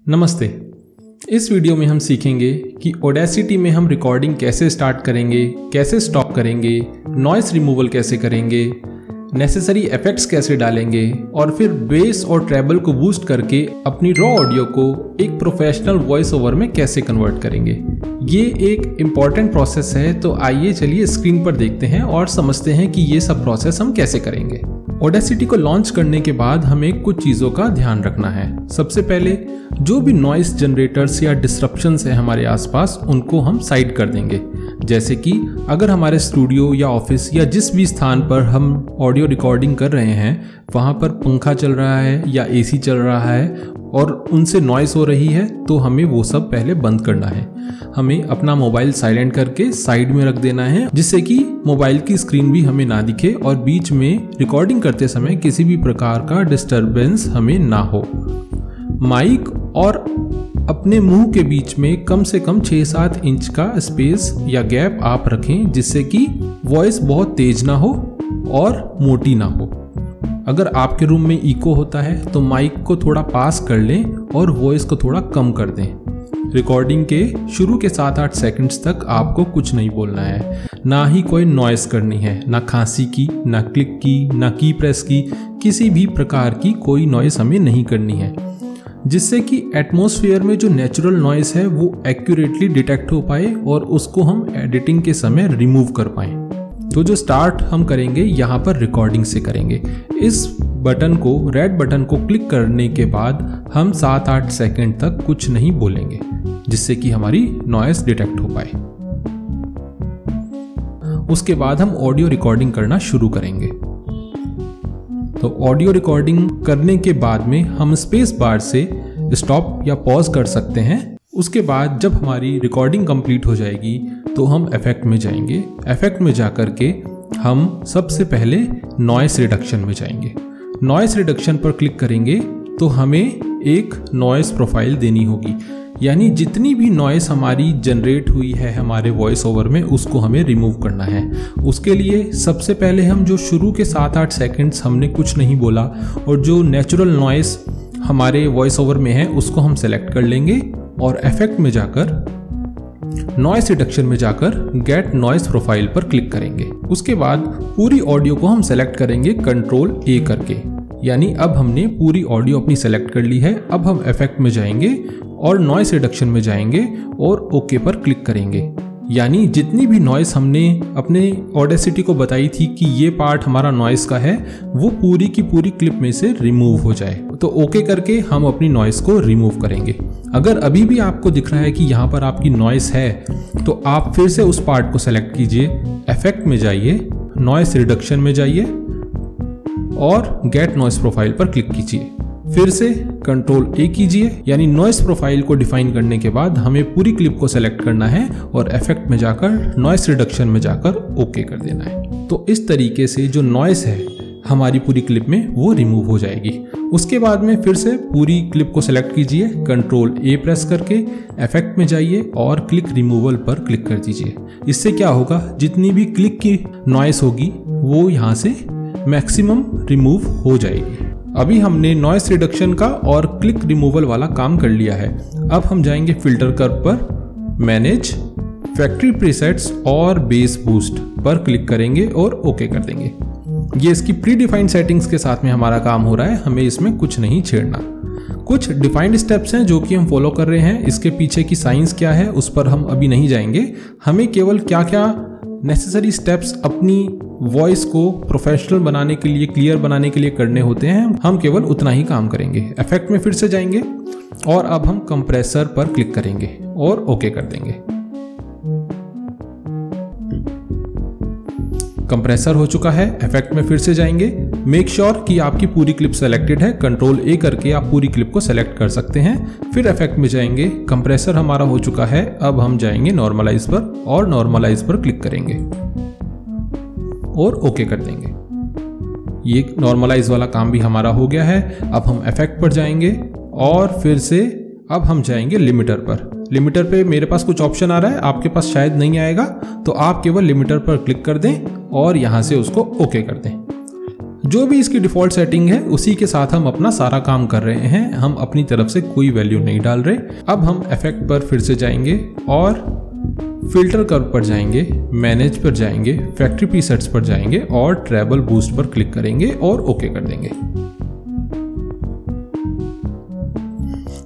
नमस्ते। इस वीडियो में हम सीखेंगे कि ऑडेसिटी में हम रिकॉर्डिंग कैसे स्टार्ट करेंगे, कैसे स्टॉप करेंगे, नॉइस रिमूवल कैसे करेंगे, नेसेसरी इफेक्ट्स कैसे डालेंगे और फिर बेस और ट्रेबल को बूस्ट करके अपनी रॉ ऑडियो को एक प्रोफेशनल वॉइस ओवर में कैसे कन्वर्ट करेंगे। ये एक इम्पॉर्टेंट प्रोसेस है, तो आइए चलिए स्क्रीन पर देखते हैं और समझते हैं कि ये सब प्रोसेस हम कैसे करेंगे। ऑडेसिटी को लॉन्च करने के बाद हमें कुछ चीज़ों का ध्यान रखना है। सबसे पहले जो भी नॉइस जनरेटर्स या डिस्ट्रप्शंस है हमारे आसपास, उनको हम साइड कर देंगे। जैसे कि अगर हमारे स्टूडियो या ऑफिस या जिस भी स्थान पर हम ऑडियो रिकॉर्डिंग कर रहे हैं वहाँ पर पंखा चल रहा है या एसी चल रहा है और उनसे नॉइस हो रही है, तो हमें वो सब पहले बंद करना है। हमें अपना मोबाइल साइलेंट करके साइड में रख देना है, जिससे कि मोबाइल की स्क्रीन भी हमें ना दिखे और बीच में रिकॉर्डिंग करते समय किसी भी प्रकार का डिस्टरबेंस हमें ना हो। माइक और अपने मुंह के बीच में कम से कम 6-7 इंच का स्पेस या गैप आप रखें, जिससे कि वॉइस बहुत तेज ना हो और मोटी ना हो। अगर आपके रूम में इको होता है तो माइक को थोड़ा पास कर लें और वॉइस को थोड़ा कम कर दें। रिकॉर्डिंग के शुरू के 7-8 सेकंड्स तक आपको कुछ नहीं बोलना है, ना ही कोई नॉइस करनी है, ना खांसी की, ना क्लिक की, ना की प्रेस की, किसी भी प्रकार की कोई नॉइस हमें नहीं करनी है, जिससे कि एटमॉस्फेयर में जो नेचुरल नॉइस है वो एक्यूरेटली डिटेक्ट हो पाए और उसको हम एडिटिंग के समय रिमूव कर पाएँ। तो जो स्टार्ट हम करेंगे यहाँ पर रिकॉर्डिंग से करेंगे। इस बटन को, रेड बटन को क्लिक करने के बाद हम 7-8 सेकंड तक कुछ नहीं बोलेंगे, जिससे कि हमारी नॉइस डिटेक्ट हो पाए। उसके बाद हम ऑडियो रिकॉर्डिंग करना शुरू करेंगे। तो ऑडियो रिकॉर्डिंग करने के बाद में हम स्पेस बार से स्टॉप या पॉज कर सकते हैं। उसके बाद जब हमारी रिकॉर्डिंग कंप्लीट हो जाएगी तो हम इफेक्ट में जाएंगे। इफेक्ट में जाकर के हम सबसे पहले नॉइस रिडक्शन में जाएंगे। नॉइस रिडक्शन पर क्लिक करेंगे तो हमें एक नॉइस प्रोफाइल देनी होगी, यानी जितनी भी नॉइस हमारी जनरेट हुई है हमारे वॉइस ओवर में उसको हमें रिमूव करना है। उसके लिए सबसे पहले हम जो शुरू के 7-8 सेकंड्स हमने कुछ नहीं बोला और जो नेचुरल नॉइस हमारे वॉइस ओवर में है उसको हम सेलेक्ट कर लेंगे और इफेक्ट में जाकर नॉइस रिडक्शन में जाकर गेट नॉइस प्रोफाइल पर क्लिक करेंगे। उसके बाद पूरी ऑडियो को हम सेलेक्ट करेंगे कंट्रोल ए करके, यानी अब हमने पूरी ऑडियो अपनी सेलेक्ट कर ली है। अब हम इफेक्ट में जाएंगे और नॉइस रिडक्शन में जाएंगे और ओके पर क्लिक करेंगे, यानी जितनी भी नॉइस हमने अपने ऑडेसिटी को बताई थी कि ये पार्ट हमारा नॉइस का है, वो पूरी की पूरी क्लिप में से रिमूव हो जाए। तो ओके करके हम अपनी नॉइस को रिमूव करेंगे। अगर अभी भी आपको दिख रहा है कि यहाँ पर आपकी नॉइस है, तो आप फिर से उस पार्ट को सेलेक्ट कीजिए, इफेक्ट में जाइए, नॉइस रिडक्शन में जाइए और गेट नॉइस प्रोफाइल पर क्लिक कीजिए। फिर से कंट्रोल ए कीजिए, यानी नॉइस प्रोफाइल को डिफाइन करने के बाद हमें पूरी क्लिप को सेलेक्ट करना है और इफेक्ट में जाकर नॉइस रिडक्शन में जाकर ओके कर देना है। तो इस तरीके से जो नॉइस है हमारी पूरी क्लिप में वो रिमूव हो जाएगी। उसके बाद में फिर से पूरी क्लिप को सेलेक्ट कीजिए, कंट्रोल ए प्रेस करके इफेक्ट में जाइए और क्लिक रिमूवल पर क्लिक कर दीजिए। इससे क्या होगा, जितनी भी क्लिक की नॉइस होगी वो यहाँ से मैक्सिमम रिमूव हो जाएगी। अभी हमने नॉइस रिडक्शन का और क्लिक रिमूवल वाला काम कर लिया है। अब हम जाएंगे फिल्टर कर्व पर, मैनेज, फैक्ट्री प्रीसेट्स और बेस बूस्ट पर क्लिक करेंगे और ओके कर देंगे। ये इसकी प्री डिफाइंड सेटिंग्स के साथ में हमारा काम हो रहा है, हमें इसमें कुछ नहीं छेड़ना। कुछ डिफाइंड स्टेप्स हैं जो कि हम फॉलो कर रहे हैं, इसके पीछे की साइंस क्या है उस पर हम अभी नहीं जाएंगे। हमें केवल क्या क्या नेसेसरी स्टेप्स अपनी वॉइस को प्रोफेशनल बनाने के लिए, क्लियर बनाने के लिए करने होते हैं, हम केवल उतना ही काम करेंगे। इफेक्ट में फिर से जाएंगे और अब हम कंप्रेसर पर क्लिक करेंगे और ओके कर देंगे। कंप्रेसर हो चुका है। इफेक्ट में फिर से जाएंगे, मेक श्योर कि आपकी पूरी क्लिप सेलेक्टेड है, कंट्रोल ए करके आप पूरी क्लिप को सेलेक्ट कर सकते हैं। फिर इफेक्ट में जाएंगे, कंप्रेसर हमारा हो चुका है। अब हम जाएंगे नॉर्मलाइज पर और नॉर्मलाइज पर क्लिक करेंगे और ओके कर देंगे। ये नॉर्मलाइज वाला काम भी हमारा हो गया है। अब हम इफेक्ट पर जाएंगे और फिर से अब हम जाएंगे लिमिटर पर। लिमिटर पे मेरे पास कुछ ऑप्शन आ रहा है, आपके पास शायद नहीं आएगा, तो आप केवल लिमिटर पर क्लिक कर दें और यहाँ से उसको ओके कर दें। जो भी इसकी डिफ़ॉल्ट सेटिंग है उसी के साथ हम अपना सारा काम कर रहे हैं, हम अपनी तरफ से कोई वैल्यू नहीं डाल रहे। अब हम इफेक्ट पर फिर से जाएंगे और फिल्टर कर्व पर जाएंगे, मैनेज पर जाएंगे, फैक्ट्री प्रीसेट्स पर जाएंगे और ट्रैवल बूस्ट पर क्लिक करेंगे और ओके कर देंगे।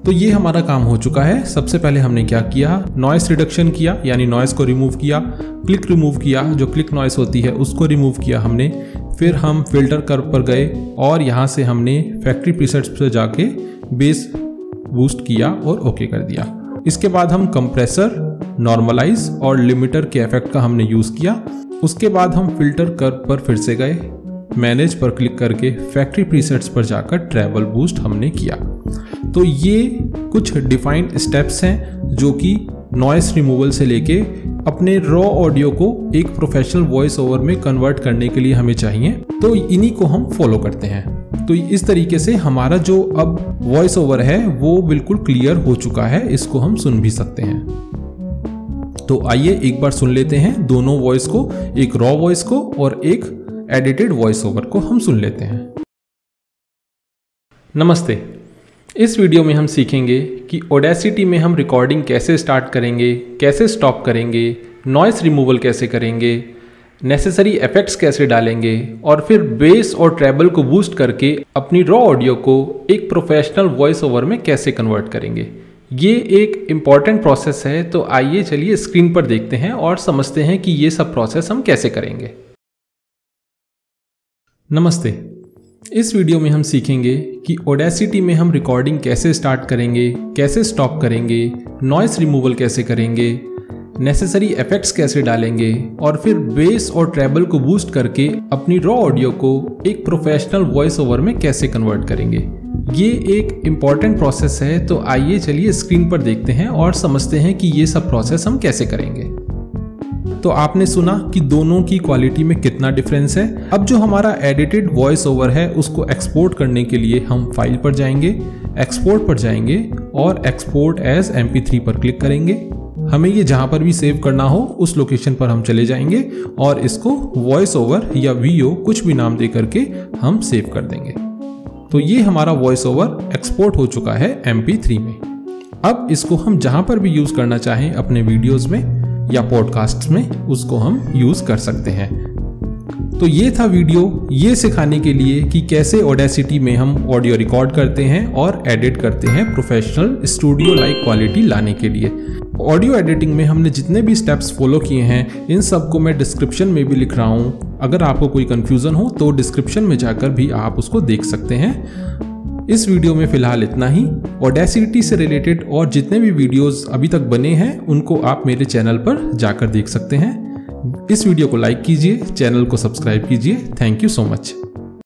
तो ये हमारा काम हो चुका है। सबसे पहले हमने क्या किया, नॉइस रिडक्शन किया, यानी नॉइस को रिमूव किया, क्लिक रिमूव किया, जो क्लिक नॉइस होती है उसको रिमूव किया हमने। फिर हम फिल्टर कर्व पर गए और यहाँ से हमने फैक्ट्री प्रीसेट्स पर जाके बेस बूस्ट किया और ओके कर दिया। इसके बाद हम कंप्रेसर, नॉर्मलाइज और लिमिटर के इफेक्ट का हमने यूज़ किया। उसके बाद हम फिल्टर कर्व पर फिर से गए, मैनेज पर क्लिक करके फैक्ट्री प्रीसेट्स पर जाकर ट्रैवल बूस्ट हमने किया। तो ये कुछ डिफाइंड स्टेप्स हैं जो कि नॉइस रिमूवल से लेके अपने रॉ ऑडियो को एक प्रोफेशनल वॉइस ओवर में कन्वर्ट करने के लिए हमें चाहिए। तो इन्हीं को हम फॉलो करते हैं। तो इस तरीके से हमारा जो अब वॉइस ओवर है वो बिल्कुल क्लियर हो चुका है, इसको हम सुन भी सकते हैं। तो आइए एक बार सुन लेते हैं दोनों वॉइस को, एक रॉ वॉइस को और एक एडिटेड वॉइस ओवर को हम सुन लेते हैं। नमस्ते, इस वीडियो में हम सीखेंगे कि ऑडेसिटी में हम रिकॉर्डिंग कैसे स्टार्ट करेंगे, कैसे स्टॉप करेंगे, नॉइस रिमूवल कैसे करेंगे, नेसेसरी इफेक्ट्स कैसे डालेंगे और फिर बेस और ट्रेबल को बूस्ट करके अपनी रॉ ऑडियो को एक प्रोफेशनल वॉइस ओवर में कैसे कन्वर्ट करेंगे। ये एक इम्पॉर्टेंट प्रोसेस है। तो आइए चलिए स्क्रीन पर देखते हैं और समझते हैं कि ये सब प्रोसेस हम कैसे करेंगे। नमस्ते, इस वीडियो में हम सीखेंगे कि ऑडेसिटी में हम रिकॉर्डिंग कैसे स्टार्ट करेंगे, कैसे स्टॉप करेंगे, नॉइस रिमूवल कैसे करेंगे, नेसेसरी इफेक्ट्स कैसे डालेंगे और फिर बेस और ट्रेबल को बूस्ट करके अपनी रॉ ऑडियो को एक प्रोफेशनल वॉइस ओवर में कैसे कन्वर्ट करेंगे। ये एक इम्पॉर्टेंट प्रोसेस है। तो आइए चलिए स्क्रीन पर देखते हैं और समझते हैं कि ये सब प्रोसेस हम कैसे करेंगे। तो आपने सुना कि दोनों की क्वालिटी में कितना डिफरेंस है। अब जो हमारा एडिटेड वॉइस ओवर है उसको एक्सपोर्ट करने के लिए हम फाइल पर जाएंगे, एक्सपोर्ट पर जाएंगे और एक्सपोर्ट एज MP3 पर क्लिक करेंगे। हमें ये जहाँ पर भी सेव करना हो उस लोकेशन पर हम चले जाएंगे और इसको वॉइस ओवर या VO कुछ भी नाम दे करके हम सेव कर देंगे। तो ये हमारा वॉइस ओवर एक्सपोर्ट हो चुका है MP3 में। अब इसको हम जहाँ पर भी यूज़ करना चाहें अपने वीडियोज़ में या पॉडकास्ट में उसको हम यूज कर सकते हैं। तो ये था वीडियो ये सिखाने के लिए कि कैसे ऑडेसिटी में हम ऑडियो रिकॉर्ड करते हैं और एडिट करते हैं प्रोफेशनल स्टूडियो लाइक क्वालिटी लाने के लिए। ऑडियो एडिटिंग में हमने जितने भी स्टेप्स फॉलो किए हैं इन सब को मैं डिस्क्रिप्शन में भी लिख रहा हूँ। अगर आपको कोई कंफ्यूजन हो तो डिस्क्रिप्शन में जाकर भी आप उसको देख सकते हैं। इस वीडियो में फिलहाल इतना ही। ऑडेसिटी से रिलेटेड और जितने भी वीडियोस अभी तक बने हैं उनको आप मेरे चैनल पर जाकर देख सकते हैं। इस वीडियो को लाइक कीजिए, चैनल को सब्सक्राइब कीजिए। Thank you so much.